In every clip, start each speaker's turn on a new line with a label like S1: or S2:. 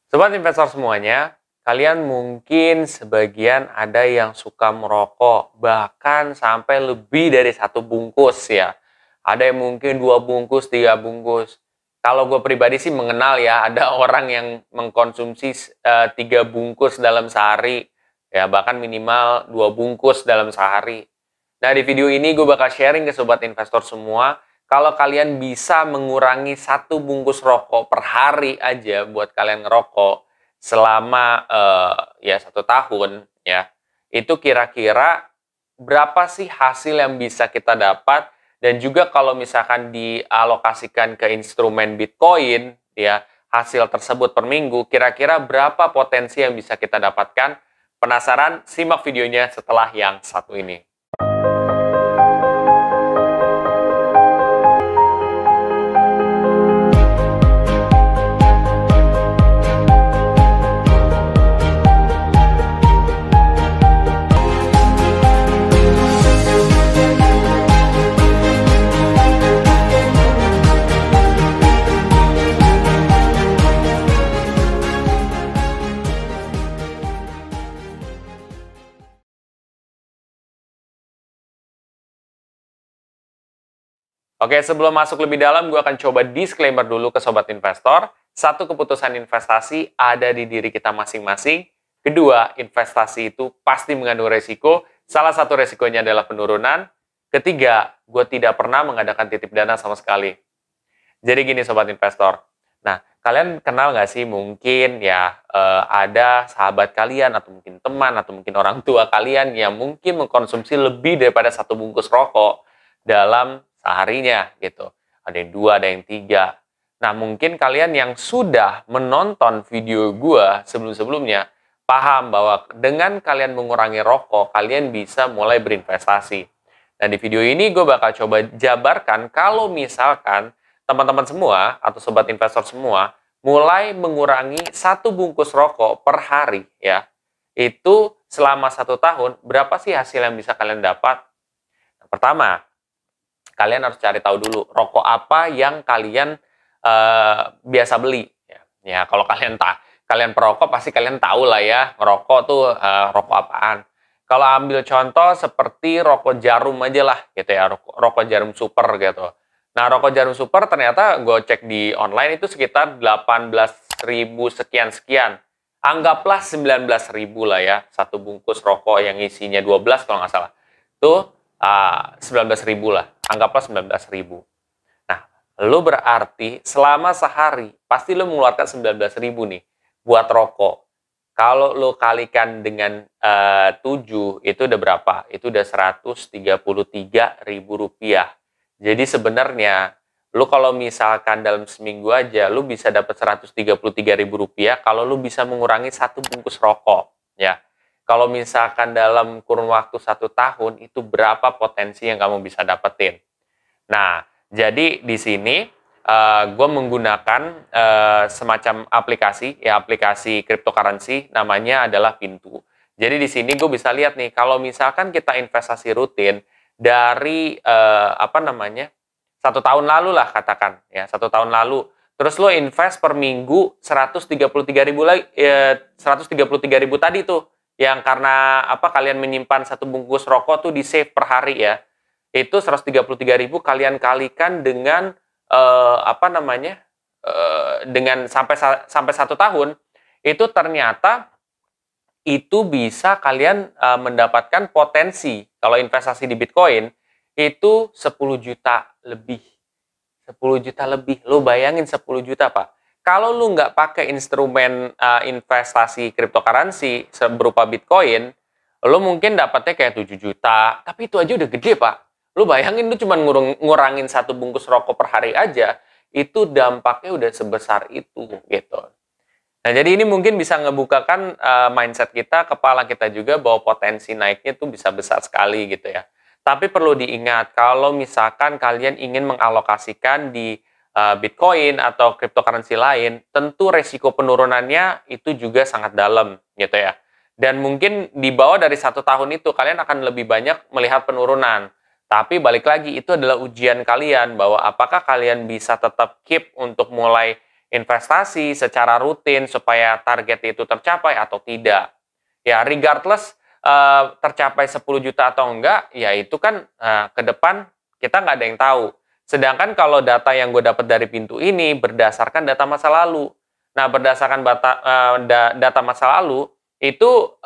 S1: Sobat investor semuanya, kalian mungkin sebagian ada yang suka merokok, bahkan sampai lebih dari satu bungkus ya. Ada yang mungkin 2 bungkus, 3 bungkus. Kalau gue pribadi sih mengenal ya, ada orang yang mengkonsumsi 3 bungkus dalam sehari, ya bahkan minimal 2 bungkus dalam sehari. Nah, di video ini gue bakal sharing ke sobat investor semua, kalau kalian bisa mengurangi 1 bungkus rokok per hari aja buat kalian ngerokok selama ya 1 tahun ya, itu kira-kira berapa sih hasil yang bisa kita dapat, dan juga kalau misalkan dialokasikan ke instrumen Bitcoin ya, hasil tersebut per minggu kira-kira berapa potensi yang bisa kita dapatkan. Penasaran? Simak videonya setelah yang satu ini. Oke, sebelum masuk lebih dalam, gue akan coba disclaimer dulu ke sobat investor. 1, keputusan investasi ada di diri kita masing-masing. 2, investasi itu pasti mengandung resiko. Salah satu resikonya adalah penurunan. 3, gue tidak pernah mengadakan titip dana sama sekali. Jadi gini sobat investor. Nah, kalian kenal nggak sih mungkin ya ada sahabat kalian atau mungkin teman atau mungkin orang tua kalian yang mungkin mengkonsumsi lebih daripada 1 bungkus rokok dalam seharinya gitu. Ada yang 2, ada yang 3. Nah, mungkin kalian yang sudah menonton video gua sebelum-sebelumnya paham bahwa dengan kalian mengurangi rokok, kalian bisa mulai berinvestasi. Dan di video ini gue bakal coba jabarkan kalau misalkan teman-teman semua atau sobat investor semua mulai mengurangi 1 bungkus rokok per hari ya, itu selama 1 tahun berapa sih hasil yang bisa kalian dapat? Nah, pertama, kalian harus cari tahu dulu rokok apa yang kalian biasa beli ya. Ya, kalau kalian perokok pasti kalian tahu lah ya, ngerokok tuh rokok apaan. Kalau ambil contoh seperti rokok jarum aja lah gitu ya, rokok jarum super gitu. Nah, rokok jarum super ternyata gue cek di online itu sekitar 18.000 sekian-sekian. Anggaplah 19.000 lah ya, 1 bungkus rokok yang isinya 12 kalau nggak salah. Tuh 19.000 lah, anggaplah 19.000. Nah, lo berarti selama sehari pasti lo mengeluarkan 19.000 nih buat rokok. Kalau lo kalikan dengan 7, itu udah berapa? Itu udah Rp133.000. Jadi sebenarnya, lo kalau misalkan dalam seminggu aja, lo bisa dapat Rp133.000 kalau lo bisa mengurangi 1 bungkus rokok. Ya, kalau misalkan dalam kurun waktu 1 tahun, itu berapa potensi yang kamu bisa dapetin. Nah, jadi di sini gue menggunakan semacam aplikasi, ya aplikasi cryptocurrency, namanya adalah Pintu. Jadi di sini gue bisa lihat nih, kalau misalkan kita investasi rutin dari 1 tahun lalu lah katakan, ya 1 tahun lalu, terus lo invest per minggu 133.000 lagi, 133.000 tadi tuh, yang karena kalian menyimpan 1 bungkus rokok tuh di save per hari ya, itu 133.000 kalian kalikan dengan dengan sampai 1 tahun, itu ternyata itu bisa kalian mendapatkan potensi kalau investasi di Bitcoin itu 10 juta lebih. 10 juta lebih. Lo bayangin 10 juta, Pak. Kalau lu nggak pakai instrumen investasi cryptocurrency berupa Bitcoin, lo mungkin dapatnya kayak 7 juta, tapi itu aja udah gede, Pak. Lu bayangin lu cuma ngurangin 1 bungkus rokok per hari aja, itu dampaknya udah sebesar itu gitu. Nah, jadi ini mungkin bisa ngebukakan mindset kita, kepala kita juga bahwa potensi naiknya tuh bisa besar sekali gitu ya. Tapi perlu diingat kalau misalkan kalian ingin mengalokasikan di Bitcoin atau cryptocurrency lain, tentu resiko penurunannya itu juga sangat dalam gitu ya. Dan mungkin di bawah dari 1 tahun itu kalian akan lebih banyak melihat penurunan. Tapi balik lagi, itu adalah ujian kalian bahwa apakah kalian bisa tetap keep untuk mulai investasi secara rutin supaya target itu tercapai atau tidak. Ya, regardless tercapai 10 juta atau enggak, ya itu kan ke depan kita nggak ada yang tahu. Sedangkan kalau data yang gue dapat dari pintu ini berdasarkan data masa lalu. Nah, berdasarkan data masa lalu, itu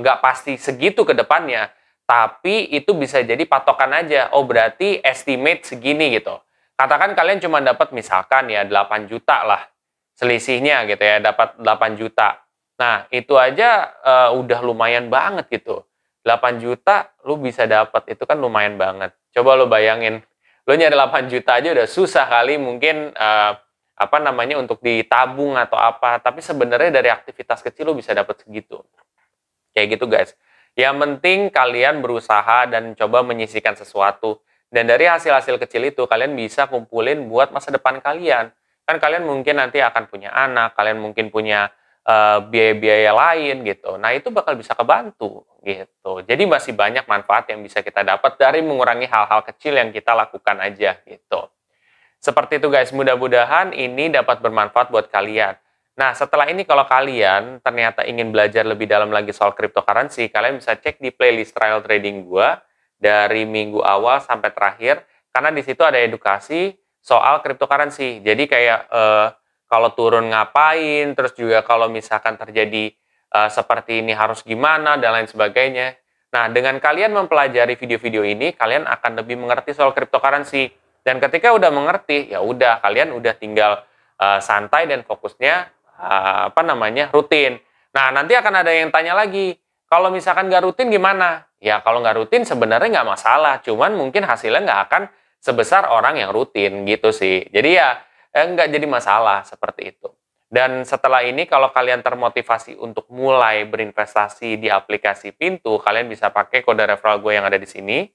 S1: nggak pasti segitu ke depannya. Tapi itu bisa jadi patokan aja. Oh, berarti estimate segini gitu. Katakan kalian cuma dapat misalkan ya 8 juta lah. Selisihnya gitu ya, dapat 8 juta. Nah, itu aja udah lumayan banget gitu. 8 juta lu bisa dapat, itu kan lumayan banget. Coba lu bayangin, lu nyari 8 juta aja udah susah kali mungkin untuk ditabung atau apa. Tapi sebenarnya dari aktivitas kecil lu bisa dapat segitu. Kayak gitu guys. Yang penting kalian berusaha dan coba menyisihkan sesuatu. Dan dari hasil-hasil kecil itu kalian bisa kumpulin buat masa depan kalian. Kan kalian mungkin nanti akan punya anak, kalian mungkin punya biaya-biaya lain gitu. Nah, itu bakal bisa kebantu gitu. Jadi masih banyak manfaat yang bisa kita dapat dari mengurangi hal-hal kecil yang kita lakukan aja gitu. Seperti itu guys, mudah-mudahan ini dapat bermanfaat buat kalian. Nah, setelah ini kalau kalian ternyata ingin belajar lebih dalam lagi soal cryptocurrency, kalian bisa cek di playlist trial trading gua dari minggu awal sampai terakhir, karena di situ ada edukasi soal cryptocurrency. Jadi kayak kalau turun ngapain, terus juga kalau misalkan terjadi seperti ini harus gimana, dan lain sebagainya. Nah, dengan kalian mempelajari video-video ini, kalian akan lebih mengerti soal cryptocurrency. Dan ketika udah mengerti, ya udah kalian udah tinggal santai dan fokusnya rutin. Nah, nanti akan ada yang tanya lagi, kalau misalkan nggak rutin gimana? Ya, kalau nggak rutin sebenarnya nggak masalah, cuman mungkin hasilnya nggak akan sebesar orang yang rutin gitu sih. Jadi ya nggak jadi masalah seperti itu. Dan setelah ini kalau kalian termotivasi untuk mulai berinvestasi di aplikasi Pintu, kalian bisa pakai kode referral gue yang ada di sini.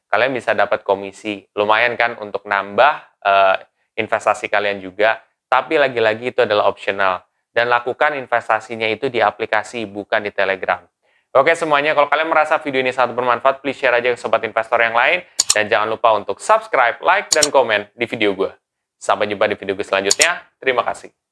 S1: Kalian bisa dapat komisi. Lumayan kan untuk nambah investasi kalian juga. Tapi lagi-lagi itu adalah optional. Dan lakukan investasinya itu di aplikasi, bukan di Telegram. Oke semuanya, kalau kalian merasa video ini sangat bermanfaat, please share aja ke sobat investor yang lain. Dan jangan lupa untuk subscribe, like, dan komen di video gue. Sampai jumpa di video gue selanjutnya. Terima kasih.